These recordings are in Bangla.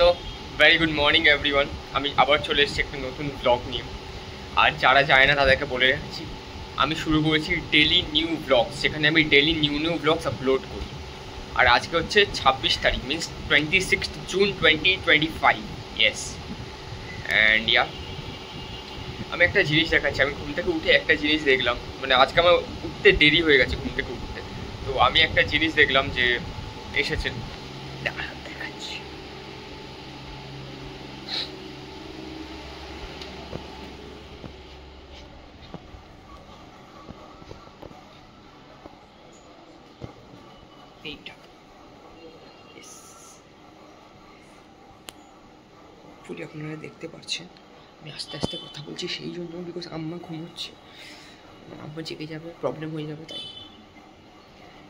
So very good morning everyone. আমি আবার চলে এসেছি একটা নতুন ব্লগ নিয়ে। আর যারা যায় না তাদেরকে বলে রাখছি, আমি শুরু করেছি ডেলি নিউ ব্লগস, যেখানে আমি ডেলি নিউ ব্লগস আপলোড করি। আর আজকে হচ্ছে 26 তারিখ, means 26 June 2025। Yes and yeah, আমি একটা জিনিস দেখাচ্ছি। আমি ঘুম থেকে উঠে একটা জিনিস দেখলাম, মানে আজকে আমার উঠতে দেরি হয়ে গেছে ঘুম থেকে উঠতে। তো আমি একটা জিনিস দেখলাম যে এসেছে, দেখাচ্ছি। এইটা ফুলি আপনারা দেখতে পাচ্ছেন। আমি আস্তে আস্তে কথা বলছি সেই জন্য, বিকজ আম্মা ঘুমোচ্ছে, আম্মা জেগে যাবে, প্রবলেম হয়ে যাবে, তাই।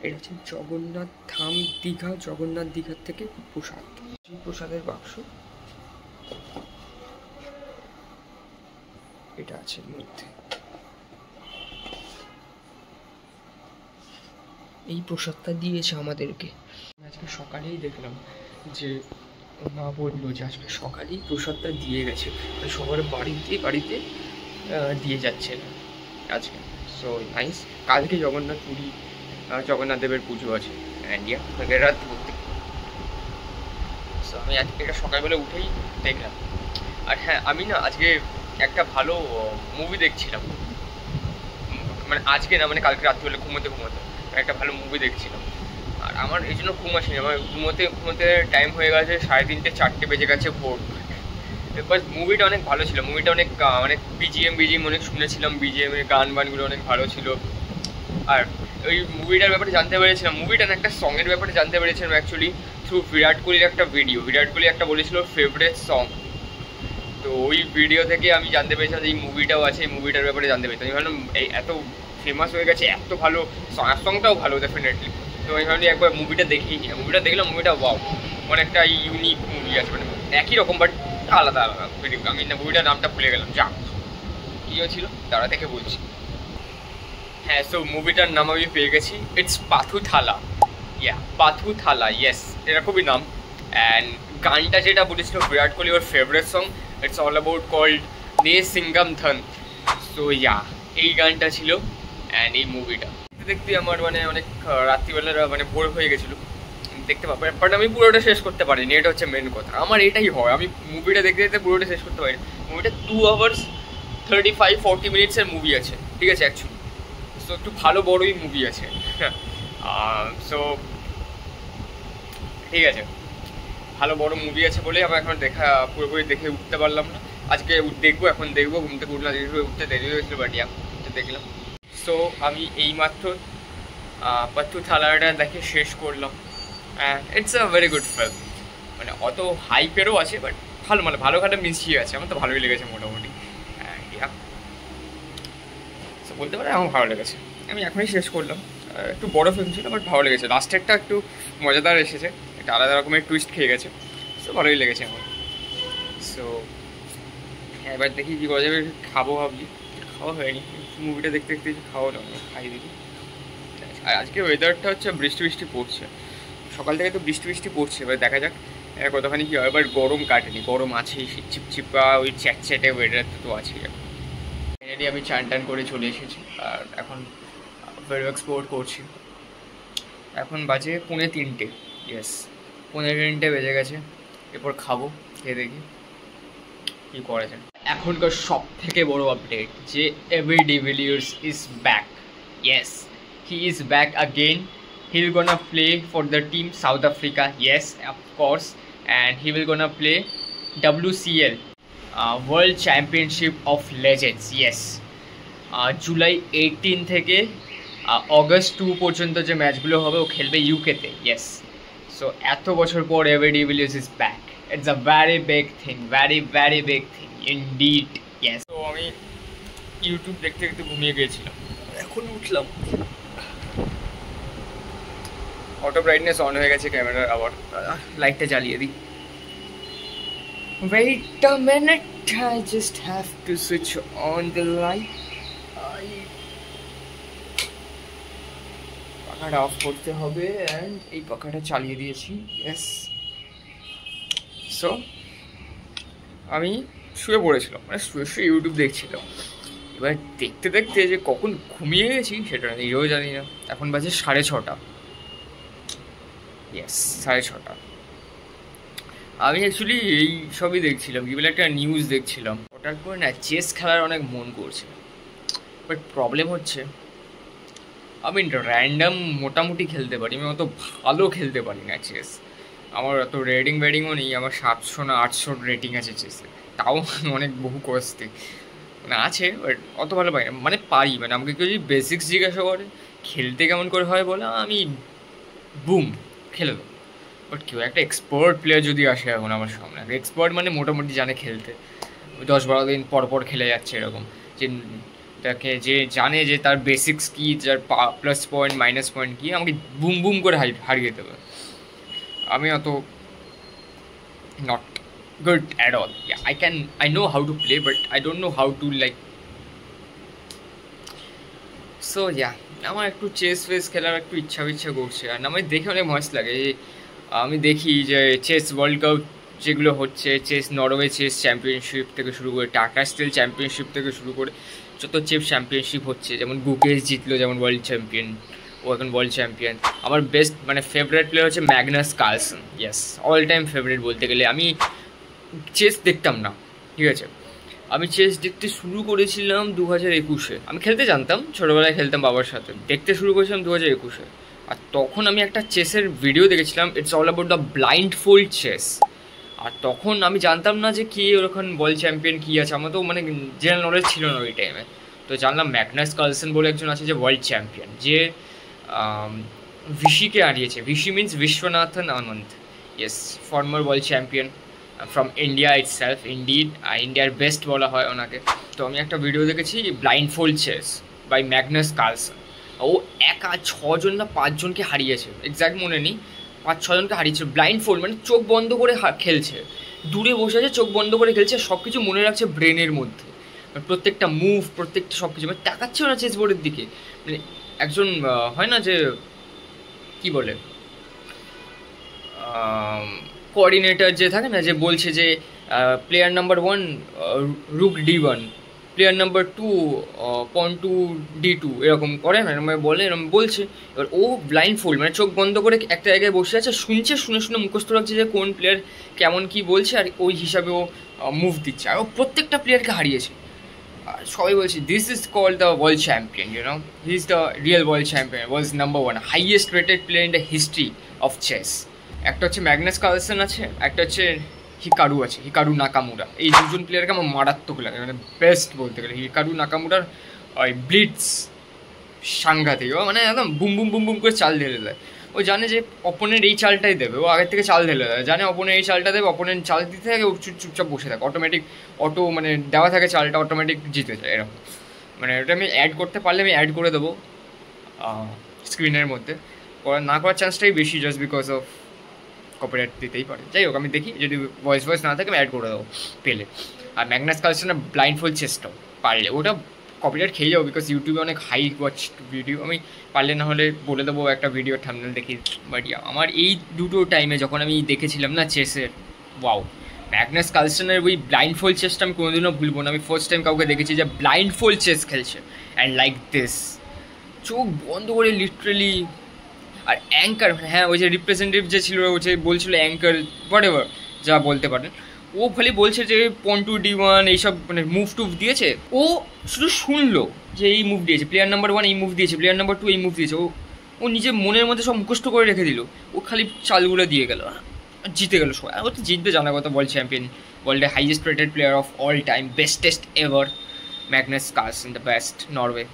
এটা হচ্ছে জগন্নাথ ধাম দীঘা, জগন্নাথ দীঘার থেকে প্রসাদ, প্রসাদের বাক্স এটা আছে এর মধ্যে। এই প্রসাদটা দিয়েছে আমাদেরকে। আজকে সকালেই দেখলাম যে মা বললো যে আজকে সকালেই প্রসাদটা দিয়ে গেছে, সবার বাড়িতে দিয়ে যাচ্ছে না আজকে। So nice. কালকে জগন্নাথ দেবের পুজো আছে ইন্ডিয়া রাত ঘুরতে। সো আমি আজকে এটা সকালবেলা উঠেই দেখলাম। আর হ্যাঁ, আমি না আজকে একটা ভালো মুভি দেখছিলাম, মানে আজকে না, মানে কালকে রাত্রিবেলা ঘুমোতে একটা ভালো মুভি দেখছিলাম। আর আমার এই জন্য ঘুম আসেনি, আমার ঘুমোতে টাইম হয়ে গেছে 3:30 4টে বেজে গেছে ভোর। বাট মুভিটা অনেক ভালো ছিল, মুভিটা অনেক বিজিএম অনেক শুনেছিলাম, বিজিএম এর গানগুলো অনেক ভালো ছিল। আর ওই মুভিটার ব্যাপারে জানতে পেরেছিলাম, মুভিটা না একটা সঙের ব্যাপারে জানতে পেরেছিলাম অ্যাকচুয়ালি থ্রু বিরাট কোহলির একটা ভিডিও। বিরাট কোহলি একটা বলেছিল ফেভারিট সং, তো ওই ভিডিও থেকে আমি জানতে পেরেছিলাম যে এই মুভিটাও আছে, এই মুভিটার ব্যাপারে জানতে পেরেছি। আমি ভাবলাম এই এত ফেমাস হয়ে গেছে, এত ভালো সংটাও ভালো ডেফিনেটলি। তো আমি ভাবলি একবার মুভিটা দেখেই নিই। মুভিটা দেখলাম, মুভিটা ওয়াও, অনেকটা ইউনিক মুভি আছে, মানে একই রকম বাট আলাদা ভিডিও। আমি না মুভিটার নামটা ভুলে গেলাম, যা কী ছিল তারা থেকে বলছি। হ্যাঁ, সো মুভিটার নাম আমি পেয়ে গেছি, ইটস পাথুথালা। পাথুথালা, ইয়েস, এটা খুবই নাম। অ্যান্ড গানটা যেটা বলেছিল বিরাট কোহলি ওর favourite song, it's all about called নে সিঙ্গাম ধন। সো এই গানটা ছিল অ্যান্ড এই মুভিটা দেখতে আমার মানে অনেক রাত্রিবেলা মানে ভোর হয়ে গেছিলো দেখতে পাবো, বাট আমি পুরোটা শেষ করতে পারিনি। এটা হচ্ছে মেন কথা, আমার এটাই হয়, আমি মুভিটা দেখতে পুরোটা শেষ করতে পারিনি। মুভিটা 2 hours 35-40 minutes মুভি আছে, ঠিক আছে অ্যাকচুয়ালি। সো একটু ভালো বড়ই মুভি আছে। সো ঠিক আছে, ভালো বড় মুভি আছে বলে আমার এখন পুরোপুরি দেখে উঠতে পারলাম না। আজকে দেখবো, এখন দেখবো। ঘুম থেকে উঠলাম, উঠতে দেরি হয়েছিল, বাট দেখলাম। সো আমি এইমাত্র পাথুথালাটা দেখে শেষ করলাম। It's a very good film, মানে অত হাইপেরও আছে, বাট ভালো খাটা মিশিয়ে আছে। আমার তো ভালোই লেগেছে মোটামুটি। সো বলতে পারে আমার ভালো লেগেছে। আমি এখনই শেষ করলাম। একটু বড় ফিল্ম ছিল, বাট ভালো লেগেছে। লাস্টেরটা একটু মজাদার এসেছে, একটা আলাদা রকমের টুইস্ট খেয়ে গেছে। সো ভালোই লেগেছে আমার। সো এবার দেখি কী করা যাবে। খাবো ভাবছি, খাওয়া হয়নি, মুভিটা দেখতে খাওয়া না, খাই দেখি। আর আজকে ওয়েদারটা হচ্ছে বৃষ্টি পড়ছে, সকাল থেকে তো বৃষ্টি পড়ছে। এবার দেখা যাক কতখানি কী হয়। এবার গরম কাটেনি, গরম আছেই, চিপচিপা ওই চ্যাটচ্যাটে ওয়েদার তো আছেই। ফাইনালি আমি চান করে চলে এসেছি, আর এখন ভেরো এক্সপোর্ট করছি। এখন বাজে 2:45। ইয়েস, 2:45 বেজে গেছে। এরপর খাবো, খেয়ে দেখি কী করা যায়। এখনকার সব থেকে বড় আপডেট যে AB de Villiers is back. Yes, he is back again. He will gonna play for the team South Africa, yes, of course, and he will gonna play WCL, World Championship of Legends, yes. July 18 থেকে August 2 পর্যন্ত যে ম্যাচগুলো হবে ও খেলবে ইউকেতে, ইয়েস। সো এত বছর পর AB de Villiers is back. It's a very big thing, very big thing indeed, yes. তো আমি ইউটিউব দেখতে ঘুমিয়ে গিয়েছিলাম, এখন উঠলাম। অটো ব্রাইটনেস অন হয়ে গেছে ক্যামেরার, আবার লাইটটা জ্বালিয়ে দিই। Wait a minute, I just have to switch on the light. পাখাটা অফ করতে হবে, অ্যান্ড এই পাখাটা চালিয়ে দিয়েছি, ইয়েস। সো আমি শুয়ে পড়েছিলাম, মানে শুয়ে শুয়ে ইউটিউব দেখছিলাম। এবার দেখতে দেখতে যে কখন ঘুমিয়ে গেছি সেটা নিজেও জানি না। এখন বাজে 6:30। ইয়েস, 6:30। আমি অ্যাকচুয়ালি এই সবই দেখছিলাম, কি বলে একটা নিউজ দেখছিলাম। ওটার পরে না চেস খেলার অনেক মন করছে, বাট প্রবলেম হচ্ছে আমি র্যান্ডাম মোটামুটি খেলতে পারি, আমি অত ভালো খেলতে পারি না চেস। আমার অত রেটিংও নেই, আমার 700 না 800 রেটিং আছে চেসে, তাও অনেক বহু কষ্টে মানে আছে, বাট অত ভালো পারি না। মানে পারি, মানে আমাকে কেউ যদি বেসিক্স জিজ্ঞাসা করে খেলতে কেমন করে হয় বলে, আমি বুম খেলে দেবো। বাট কেউ একটা এক্সপার্ট প্লেয়ার যদি আসে এখন আমার সামনে, এক্সপার্ট মানে মোটামুটি জানে খেলতে, 10-12 দিন পর পর খেলে যাচ্ছে এরকম, যে তাকে যে জানে যে তার বেসিক্স কী, যার প্লাস পয়েন্ট মাইনাস পয়েন্ট কী, আমাকে বুম বুম করে হারিয়ে দেবে। আমি অত not good at all. I know how to play, but I don't know how to like. So আমার একটু চেস খেলার একটু ইচ্ছা করছে। আর আমার দেখে অনেক মস্ত লাগে। আমি দেখি যে চেস ওয়ার্ল্ড কাপ যেগুলো হচ্ছে, চেস নরওয়ে চেস চ্যাম্পিয়নশিপ থেকে শুরু করে টাটা স্টিল চ্যাম্পিয়নশিপ থেকে শুরু করে যত চেস চ্যাম্পিয়নশিপ হচ্ছে, যেমন গুকেশ জিতলো যেমন ওয়ার্ল্ড চ্যাম্পিয়ন, ও এখন ওয়ার্ল্ড চ্যাম্পিয়ন। আমার বেস্ট মানে ফেভারিট প্লেয়ার হচ্ছে Magnus Carlsen. Yes, all time favourite বলতে গেলে। আমি চেস দেখতাম না, ঠিক আছে, আমি চেস দেখতে শুরু করেছিলাম 2021-এ। আমি খেলতে জানতাম, ছোটোবেলায় খেলতাম বাবার সাথে, দেখতে শুরু করেছিলাম 2021-এ। আর তখন আমি একটা চেসের ভিডিও দেখেছিলাম, it's all about the blindfold chess. আর তখন আমি জানতাম না যে কী ওরকম ওয়ার্ল্ড চ্যাম্পিয়ন কী আছে, আমার তো মানে জেনারেল নলেজ ছিল না ওই টাইমে। তো জানলাম ম্যাগনাস কার্লসেন বলে একজন আছে যে ওয়ার্ল্ড চ্যাম্পিয়ন, যে ভিশিকে হারিয়েছে। Vishy means Viswanathan Anand. Yes, former world champion from India itself, ইন্ডিয়ার বেস্ট বলা হয় ওনাকে। তো আমি একটা ভিডিও দেখেছি blindfold chess by Magnus Carlsen. ও একা 6জন না 5জনকে হারিয়েছে, এক্স্যাক্ট মনে নেই, 5-6জনকে হারিয়েছে ব্লাইন্ড ফোল্ড, মানে চোখ বন্ধ করে খেলছে, দূরে বসে আছে, চোখ বন্ধ করে খেলছে, সব কিছু মনে রাখছে ব্রেনের মধ্যে, প্রত্যেকটা মুভ, প্রত্যেকটা সব কিছু, মানে তাকাচ্ছেও না চেস বোর্ডের দিকে। মানে একজন হয় না যে কি বলে কোঅর্ডিনেটর যে থাকে না, যে বলছে যে player number 1 রুক D1, player number 2 পন টু D2, এরকম করে না, এরকম বলে, এরকম বলছে। এবার ও ব্লাইন্ড ফোল্ড মানে চোখ বন্ধ করে একটা জায়গায় বসে আছে, শুনছে, শুনে মুখস্থ রাখছে যে কোন প্লেয়ার কেমন কি বলছে, আর ওই হিসাবে ও মুভ দিচ্ছে। আর ও প্রত্যেকটা প্লেয়ারকে হারিয়েছে। সবাই বলছে this is called the world champion, he is the real world champion, world number 1 highest rated player in the history of chess. একটা হচ্ছে ম্যাগনাস কার্লসেন আছে, একটা হচ্ছে হিকারু নাকামুরা। এই দুজন প্লেয়ারকে আমার মারাত্মক লাগে, মানে বেস্ট বলতে গেলে। হিকারু নাকামুরার ওই ব্লিটস সাংঘাতিক, মানে একদম বুম বুম বুম বুম করে চাল ঢেলে দেয়। ও জানে যে অপোনেন্ট এই চালটাই দেবে, ও আগের থেকে চাল ঢেলে দেয়, জানে অপোনেন্ট এই চালটা দেবে, অপোনেন্ট চাল দিতে থাকে, ও চুপচাপ বসে থাকে, অটো মানে দেওয়া থাকে চালটা, অটোমেটিক জিতে যায় এরকম। মানে ওটা আমি অ্যাড করতে পারলে আমি অ্যাড করে দেবো স্ক্রিনের মধ্যে, না করার চান্সটাই বেশি, জাস্ট বিকজ অফ কপিরাইট দিতেই পারে। যাই হোক, আমি দেখি যদি ভয়েস না থাকে আমি অ্যাড করে দেবো পেলে। আর ম্যাগনাস কার্লসেনের ব্লাইন্ড ফোল্ড চেসটাও পারলে, ওটা কপিরাইট খেয়ে যাবো, বিকজ ইউটিউবে অনেক হাই ওয়াচ ভিডিও। আমি পারলে না হলে বলে দেবো একটা ভিডিও থাম্বনেল দেখি। বাট আমার এই দুটো টাইমে যখন আমি দেখেছিলাম না চেসের, ওয়াও, ম্যাগনাস কার্লসেনের ওই ব্লাইন্ড ফোল্ড চেসটা আমি কোনোদিনও ভুলবো না। আমি ফার্স্ট টাইম কাউকে দেখেছি যে ব্লাইন্ড ফোল্ড চেস খেলছে, অ্যান্ড লাইক দিস, চোখ বন্ধ করে লিটারেলি। আর অ্যাঙ্কার, হ্যাঁ, ওই যে রিপ্রেজেন্টেটিভ যে ছিল, ও যে বলছিল অ্যাঙ্কার হোয়াটএভার যা বলতে পারেন, ও খালি বলছে যে পন টু D1 এইসব মানে মুভ টুভ দিয়েছে, ও শুধু শুনলো যে এই মুভ দিয়েছে, প্লেয়ার নাম্বার 1 এই মুভ দিয়েছে, প্লেয়ার নাম্বার 2 এই মুভ দিয়েছে, ও নিজের মনের মধ্যে সব মুখস্থ করে রেখে দিল, ও খালি চালগুলো দিয়ে গেল, জিতে গেল সবাই। ও তো জিতবে জানা কথা, ওয়ার্ল্ড চ্যাম্পিয়ন, ওয়ার্ল্ডের highest rated player of all time, bestest ever, Magnus Carlsen the best, Norway.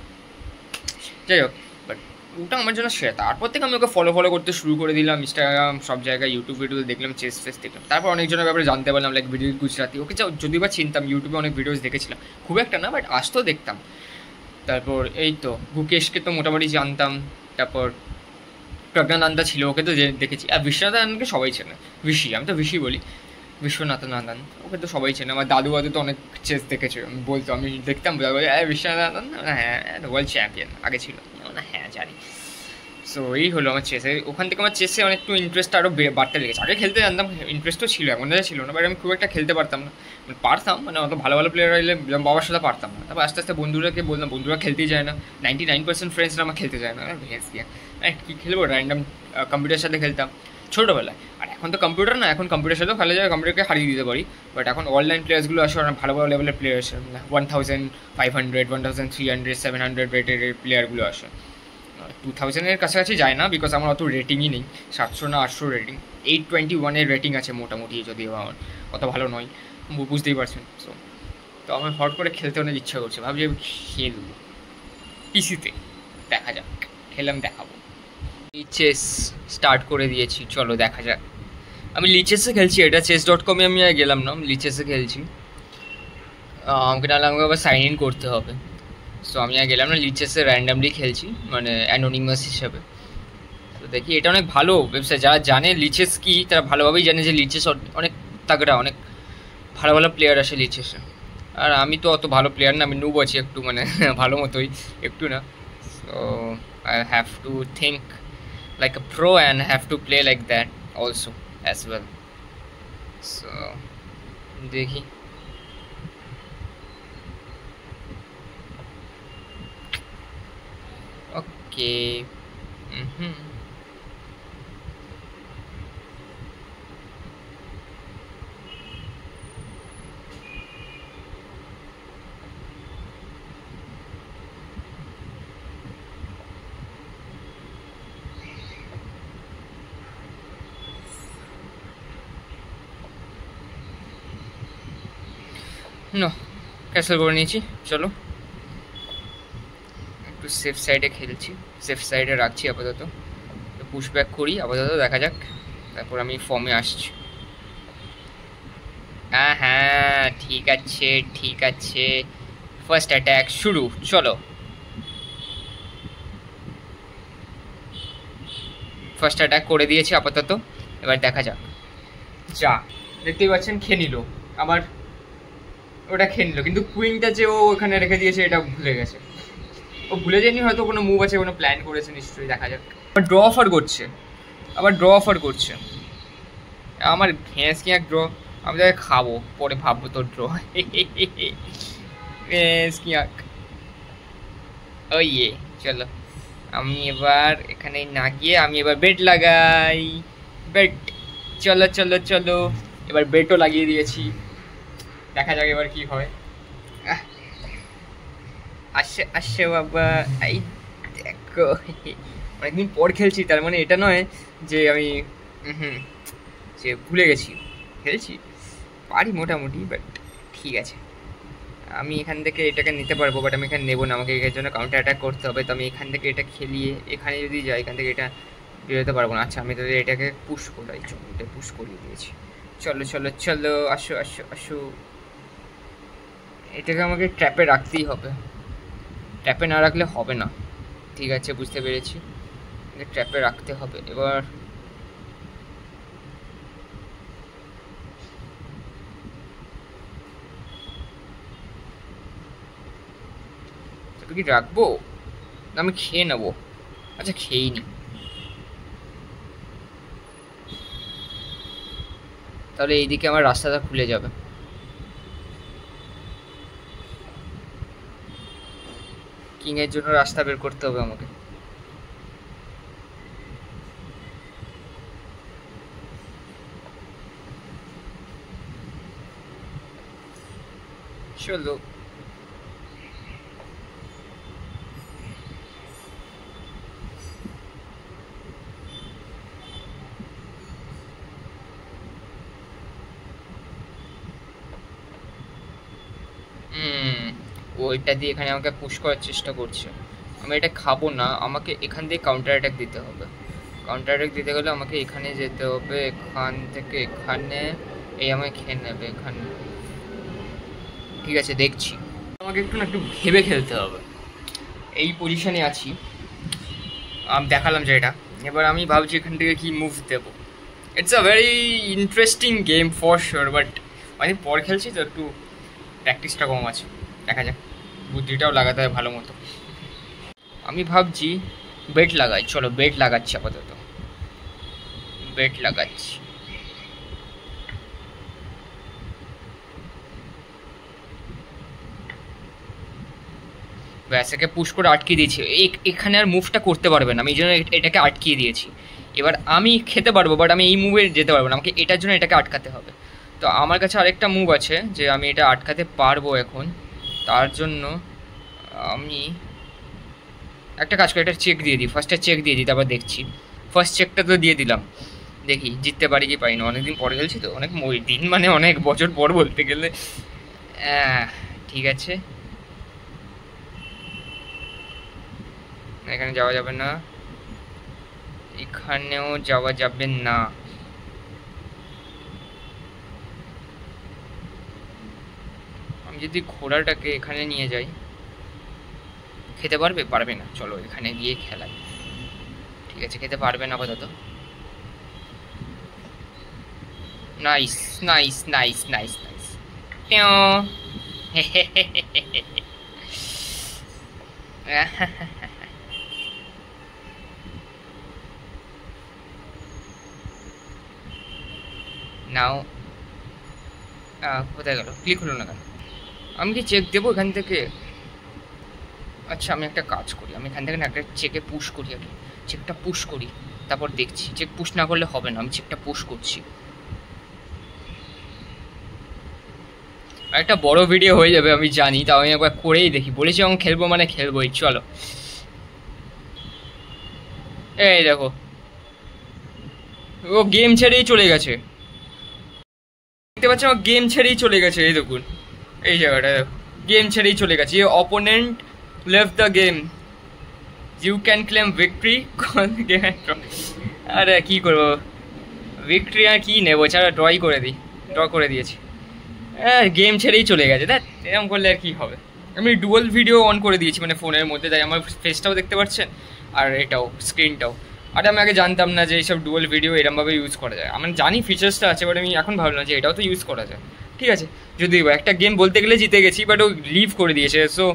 যাই হোক, বাট ওটা আমার জন্য সেরা। তারপর থেকে আমি ওকে ফলো করতে শুরু করে দিলাম, ইনস্টাগ্রাম সব জায়গায়, ইউটিউব ভিডিও দেখলাম, চেস দেখলাম। তারপর অনেকজনের ব্যাপারে জানতে পারলাম, লাইক ভিডিও গুজরাতি, ওকে যদি বা চিনতাম, ইউটিউবে অনেক ভিডিওস দেখেছিলাম, খুব একটা না, বাট আসতেও দেখতাম। তারপর এই তো গুকেশকে তো মোটামুটি জানতাম, তারপর প্রজ্ঞানন্দা ছিল, ওকে তো দেখেছি। আর বিশ্বনাথন আনন্দকে সবাই চেনে, আমি তো ভিশি বলি, বিশ্বনাথন আনন্দ, ওকে তো সবাই চেনে। আমার দাদু তো অনেক চেস দেখেছে, বলতো, আমি দেখতাম, বিশ্বনাথন আনন্দ, হ্যাঁ ওয়ার্ল্ড চ্যাম্পিয়ন আগে ছিল, হ্যাঁ জানি। সো এই হলো আমার চেসে। ওখান থেকে আমার চেসে অনেকটু ইন্টারেস্ট আরও বাড়তে লেগেছে। আগে খেলতে জানতাম, ইন্টারেস্টও ছিল, এমন ছিল না, বাট আমি খুব একটা খেলতে পারতাম না। পারতাম, মানে অত ভালো ভালো প্লেয়ার হলে বাবার সাথে পারতাম না। তারপর আস্তে আস্তে বন্ধুরাকে বললাম, বন্ধুরা খেলতেই যায় না, 99% ফ্রেন্ডসরা আমার খেলতে যায় না। ভেস দিয়ে কী খেলবো, র্যান্ডাম কম্পিউটারের সাথে খেলতাম ছোটোবেলায়। আর এখন তো কম্পিউটার না, এখন কম্পিউটারের সাথেও খেলা যায়, কম্পিউটারকে হারিয়ে দিতে পারি। বাট এখন অনলাইন প্লেয়ার্সগুলো আসে, অনেক ভালো ভালো লেভেলের প্লেয়ার আসে, 1500, 1300, 700 রেটের প্লেয়ারগুলো আসে। 2000-এর কাছাকাছি যায় না, বিকজ আমার অত রেটিংই নেই, 700 না 800 রেটিং। 821-এর রেটিং আছে মোটামুটি, যদিও আমার অত ভালো নয়, বুঝতেই পারছেন। সো তো আমার হট করে খেলতে অনেক ইচ্ছা করছে, ভাবছি আমি খেলবো পিসিতে, দেখা যাক, খেলাম দেখাবো। চেস স্টার্ট করে দিয়েছি, চলো দেখা যাক। আমি লিচেসে খেলছি, এটা chess.com-এ আমি আর গেলাম না, লিচেসে খেলছি। আমাকে নাহলে আমাকে আবার সাইন ইন করতে হবে। সো আমি আর গেলাম না, লিচেসে র্যান্ডামলি খেলছি, মানে অ্যানোনিমাস হিসাবে। তো দেখি, এটা অনেক ভালো ওয়েবসাইট, যারা জানে লিচেস কি তারা ভালোভাবেই জানে যে লিচেস অনেক তাগড়া, অনেক ভালো ভালো প্লেয়ার আসে লিচেসে। আর আমি তো অত ভালো প্লেয়ার না, আমি নুব আছি একটু, মানে ভালো মতোই, একটু না। So I have to think like a pro and have to play like that also as well. So দেখি, ওকে। নো, ক্যান্সেল করে নিয়েছি, চলো একটু সেফ সাইডে খেলছি, সেফ সাইডে রাখছি আপাতত, পুশ ব্যাক করি আপাতত, দেখা যাক, তারপর আমি ফর্মে আসছি। হ্যাঁ হ্যাঁ, ঠিক আছে ঠিক আছে, ফার্স্ট অ্যাটাক শুরু, চলো। ফার্স্ট অ্যাটাক করে দিয়েছি আপাতত, এবার দেখা যাক। যা দেখতেই পাচ্ছেন, খেয়ে নিল আবার, ওটা খেয়ে নিল, কিন্তু কুইনটা যে ও ওখানে রেখে দিয়েছে এটা ভুলে গেছে। ও ভুলে যায়নি, হয়তো কোনো মুভ আছে, কোনো প্ল্যান করেছে নিশ্চয়ই, দেখা যাক। আবার ড্র অফার করছে, আবার ড্র অফার করছে, আমার ভেঁস কি এক ড্র, আমি তাকে খাবো, পরে ভাববো তোর ড্র। ভেঁস কি এক, ও ইয়ে, চলো আমি এবার এখানে না গিয়ে আমি এবার বেট লাগাই, বেট, চলো চলো চলো, এবার বেটও লাগিয়ে দিয়েছি, দেখা যাক এবার কি হয়। আসে আসে বাবা, এই দেখো অনেকদিন পর খেলছি, তার মানে এটা নয় যে আমি যে ভুলে গেছি, খেলছি পারি মোটামুটি, বাট ঠিক আছে, আমি এখান থেকে এটাকে নিতে পারবো, বাট আমি এখানে নেবো না, আমাকে এর জন্য কাউন্টার অ্যাটাক করতে হবে। তো আমি এখান থেকে এটা খেলিয়ে এখানে যদি যাই, এখান থেকে এটা বেরোতে পারবো না। আচ্ছা, আমি তাদের এটাকে পুশ করাই, চলো এটা পুশ করিয়ে দিয়েছি, চলো চলো চলো, আসো আসো আসো, এটাকে আমাকে ট্র্যাপে রাখতেই হবে, ট্র্যাপে না রাখলে হবে না। ঠিক আছে, বুঝতে পেরেছি, ট্র্যাপে রাখতে হবে। এবার তোকে কি রাখবো না আমি খেয়ে নেবো? আচ্ছা খেয়েই নি, তাহলে এইদিকে আমার রাস্তাটা খুলে যাবে। কিংয়ের জন্য রাস্তা বের করতে হবে আমাকে। চলো, ওইটা দিয়ে এখানে আমাকে পুশ করার চেষ্টা করছে। আমি এটা খাবো না, আমাকে এখান দিয়ে কাউন্টার অ্যাটাক দিতে হবে। কাউন্টার অ্যাটাক দিতে গেলে আমাকে এখানে যেতে হবে, এখান থেকে এখানে, এই আমাকে খেয়ে নেবে এখানে। ঠিক আছে, দেখছি, আমাকে একটু না একটু ভেবে খেলতে হবে। এই পজিশনে আছি, আমি দেখালাম যে এটা, এবার আমি ভাবছি এখান থেকে কি মুভ দেবো। It's a very interesting game for sure, but অনেক পর খেলছি তো একটু প্র্যাকটিসটা কম আছে, দেখা যাক, বুদ্ধিটাও লাগাতে হয় ভালো মতো। আমি ভাবছি বেট লাগাই, চলো বেট লাগাচ্ছি, আপাতত বেট লাগাচ্ছি। ব্যাস, একে পুশ করে আটকিয়ে দিয়েছি। এখানে আর মুভটা করতে পারবে না, আমি এই জন্য এটাকে আটকিয়ে দিয়েছি। এবার আমি খেতে পারবো, বাট আমি এই মুভে যেতে পারবো না, আমাকে এটার জন্য এটাকে আটকাতে হবে। তো আমার কাছে আরেকটা মুভ আছে যে আমি এটা আটকাতে পারবো এখন। তার জন্য আমি একটা কাজ করি, একটা চেক দিয়ে দিই, ফার্স্টে চেক দিয়ে দিই, তারপর দেখছি। ফার্স্ট চেকটা তো দিয়ে দিলাম, দেখি জিততে পারি কি পারি না। অনেকদিন পরে খেলছি তো, অনেক দিন মানে অনেক বছর পর বলতে গেলে। ঠিক আছে, এখানে যাওয়া যাবে না, এখানেও যাওয়া যাবে না। আমি যদি ঘোড়াটাকে এখানে নিয়ে যাই, খেতে পারবে? পারবে না, চলো এখানে গিয়ে খেলাই। ঠিক আছে, খেতে পারবে না আপাতত। Nice nice nice nice nice. নাও, কোথায় গেল? ক্লিক হলো না কেন? আমি কি চেক দেবো এখান থেকে? আচ্ছা, আমি একটা কাজ করি, আমি এখান থেকে না একটা চেকে পুশ করি, আগে চেকটা পুশ করি, তারপর দেখছি। চেক পুশ না করলে হবে না, আমি চেকটা পুশ করছি। একটা বড় ভিডিও হয়ে যাবে আমি জানি, তাও আমি একবার করেই দেখি। বলেছি আমি খেলবো মানে খেলবোই, চলো। এই দেখো, ও গেম ছেড়েই চলে গেছে, দেখতে পাচ্ছি আমার গেম ছেড়েই চলে গেছে। এই দেখুন, এই জায়গাটা দেখো, গেম ছেড়েই চলে গেছে। Opponent left the game, you can claim victory. আরে কী করবো, ভিক্টরি আর কি নেবো, ছাড়া ড্রই করে দিই, ড্র করে দিয়েছি। হ্যাঁ, গেম ছেড়েই চলে গেছে। দেখ, এরকম করলে আর কী হবে। আমি ডুয়াল ভিডিও অন করে দিয়েছি মানে ফোনের মধ্যে, তাই আমার ফেসটাও দেখতে পাচ্ছেন আর এটাও, স্ক্রিনটাও। আর আমি আগে জানতাম না যে এইসব ডুয়াল ভিডিও এরমভাবে ইউজ করা যায়। আমি জানি ফিচার্সটা আছে, বাট আমি এখন ভাবলাম যে এটাও তো ইউজ করা যায়। ঠিক আছে, যদি একটা গেম বলতে গেলে জিতে গেছি, বাট ও লিভ করে দিয়েছে। সো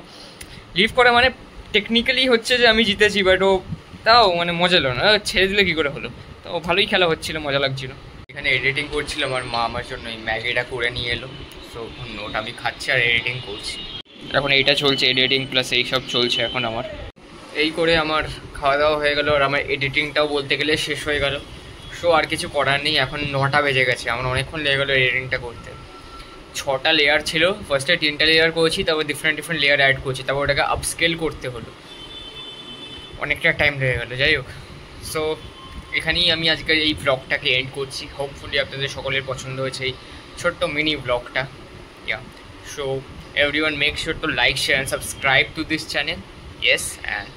লিভ করা মানে টেকনিক্যালি হচ্ছে যে আমি জিতেছি, বাট ও তাও মানে মজা এলো না, ছেড়ে দিলে কী করে হলো। তো ভালোই খেলা হচ্ছিলো, মজা লাগছিলো। এখানে এডিটিং করছিলাম, আর মা আমার জন্য এই ম্যাগিটা করে নিয়ে এলো। সো নোট আমি খাচ্ছি আর এডিটিং করছি। এখন এইটা চলছে, এডিটিং প্লাস এইসব চলছে এখন আমার। এই করে আমার খাওয়া দাওয়া হয়ে গেলো, আর আমার এডিটিংটাও বলতে গেলে শেষ হয়ে গেল। সো আর কিছু করার নেই, এখন 9টা বেজে গেছে। আমার অনেকক্ষণ লেগে গেলো এডিটিংটা করতে। 6টা লেয়ার ছিল, ফার্স্টে 3টা লেয়ার করেছি, তারপর ডিফারেন্ট লেয়ার অ্যাড করছি, তারপর ওটাকে আপস্কেল করতে হলো, অনেকটা টাইম লেগে গেলো। যাই হোক, সো এখানেই আমি আজকের এই ব্লগটাকে এন্ড করছি। হোপফুলি আপনাদের সকলের পছন্দ হয়েছে এই ছোট্ট মিনি ব্লগটা। ইয়া, so everyone make sure to like, share and subscribe to this channel. Yes, and